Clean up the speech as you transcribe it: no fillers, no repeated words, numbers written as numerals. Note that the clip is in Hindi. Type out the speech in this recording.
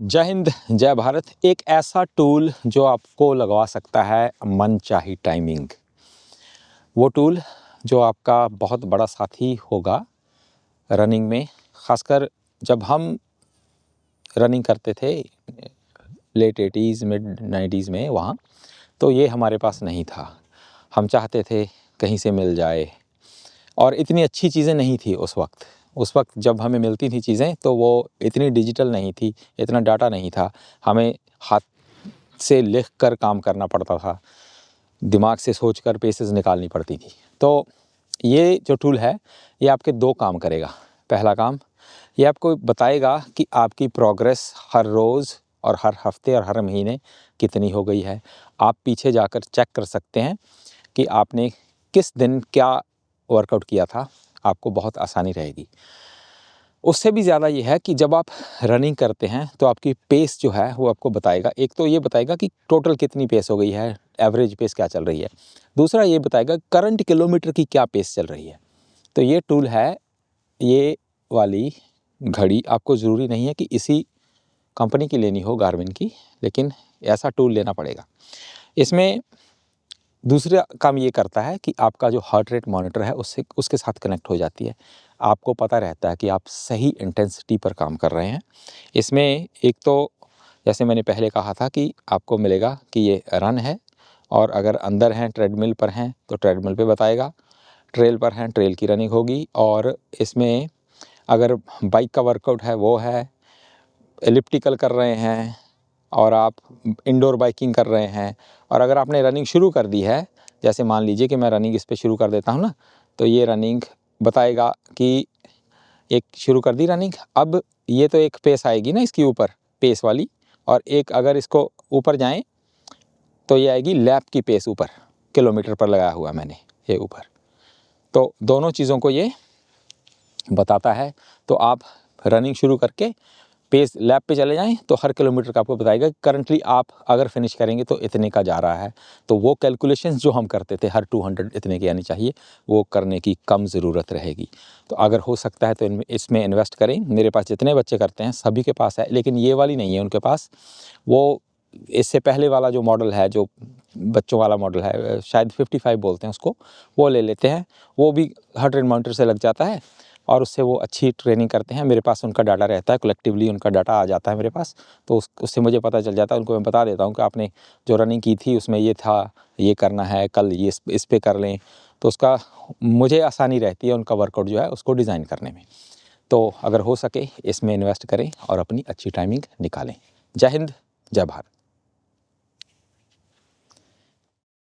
जय हिंद, जय भारत। एक ऐसा टूल जो आपको लगवा सकता है मनचाही टाइमिंग। वो टूल जो आपका बहुत बड़ा साथी होगा रनिंग में। ख़ासकर जब हम रनिंग करते थे लेट 80s मिड 90s में वहाँ, तो ये हमारे पास नहीं था। हम चाहते थे कहीं से मिल जाए, और इतनी अच्छी चीज़ें नहीं थी उस वक्त। उस वक्त जब हमें मिलती थी चीज़ें तो वो इतनी डिजिटल नहीं थी, इतना डाटा नहीं था। हमें हाथ से लिख कर काम करना पड़ता था, दिमाग से सोच कर पेसेस निकालनी पड़ती थी। तो ये जो टूल है ये आपके दो काम करेगा। पहला काम, ये आपको बताएगा कि आपकी प्रोग्रेस हर रोज़ और हर हफ्ते और हर महीने कितनी हो गई है। आप पीछे जाकर चेक कर सकते हैं कि आपने किस दिन क्या वर्कआउट किया था। आपको बहुत आसानी रहेगी। उससे भी ज़्यादा ये है कि जब आप रनिंग करते हैं तो आपकी पेस जो है वो आपको बताएगा। एक तो ये बताएगा कि टोटल कितनी पेस हो गई है, एवरेज पेस क्या चल रही है। दूसरा ये बताएगा करंट किलोमीटर की क्या पेस चल रही है। तो ये टूल है, ये वाली घड़ी आपको ज़रूरी नहीं है कि इसी कंपनी की लेनी हो, गार्मिन की, लेकिन ऐसा टूल लेना पड़ेगा। इसमें दूसरा काम ये करता है कि आपका जो हार्ट रेट मॉनिटर है उसके साथ कनेक्ट हो जाती है। आपको पता रहता है कि आप सही इंटेंसिटी पर काम कर रहे हैं। इसमें एक तो जैसे मैंने पहले कहा था कि आपको मिलेगा कि ये रन है, और अगर अंदर हैं ट्रेडमिल पर हैं तो ट्रेडमिल पे बताएगा, ट्रेल पर हैं ट्रेल की रनिंग होगी, और इसमें अगर बाइक का वर्कआउट है वो है, एलिप्टिकल कर रहे हैं और आप इंडोर बाइकिंग कर रहे हैं, और अगर आपने रनिंग शुरू कर दी है, जैसे मान लीजिए कि मैं रनिंग इस पे शुरू कर देता हूँ ना, तो ये रनिंग बताएगा कि एक शुरू कर दी रनिंग। अब ये तो एक पेस आएगी ना इसकी ऊपर, पेस वाली, और एक अगर इसको ऊपर जाएं तो ये आएगी लैप की पेस ऊपर, किलोमीटर पर लगाया हुआ मैंने ये ऊपर। तो दोनों चीज़ों को ये बताता है। तो आप रनिंग शुरू करके पेस लैप पे चले जाएं तो हर किलोमीटर का आपको बताएगा कि करंटली आप अगर फिनिश करेंगे तो इतने का जा रहा है। तो वो कैलकुलेशंस जो हम करते थे हर 200 इतने की आनी चाहिए, वो करने की कम ज़रूरत रहेगी। तो अगर हो सकता है तो इसमें इन्वेस्ट करें। मेरे पास जितने बच्चे करते हैं सभी के पास है, लेकिन ये वाली नहीं है उनके पास। वो इससे पहले वाला जो मॉडल है, जो बच्चों वाला मॉडल है, शायद 55 बोलते हैं उसको, वो ले लेते हैं। वो भी हार्ट रेट मॉनिटर से लग जाता है और उससे वो अच्छी ट्रेनिंग करते हैं। मेरे पास उनका डाटा रहता है, कलेक्टिवली उनका डाटा आ जाता है मेरे पास, तो उससे मुझे पता चल जाता है। उनको मैं बता देता हूँ कि आपने जो रनिंग की थी उसमें ये था, ये करना है, कल ये इस पे कर लें। तो उसका मुझे आसानी रहती है उनका वर्कआउट जो है उसको डिज़ाइन करने में। तो अगर हो सके इसमें इन्वेस्ट करें और अपनी अच्छी टाइमिंग निकालें। जय हिंद, जय भारत।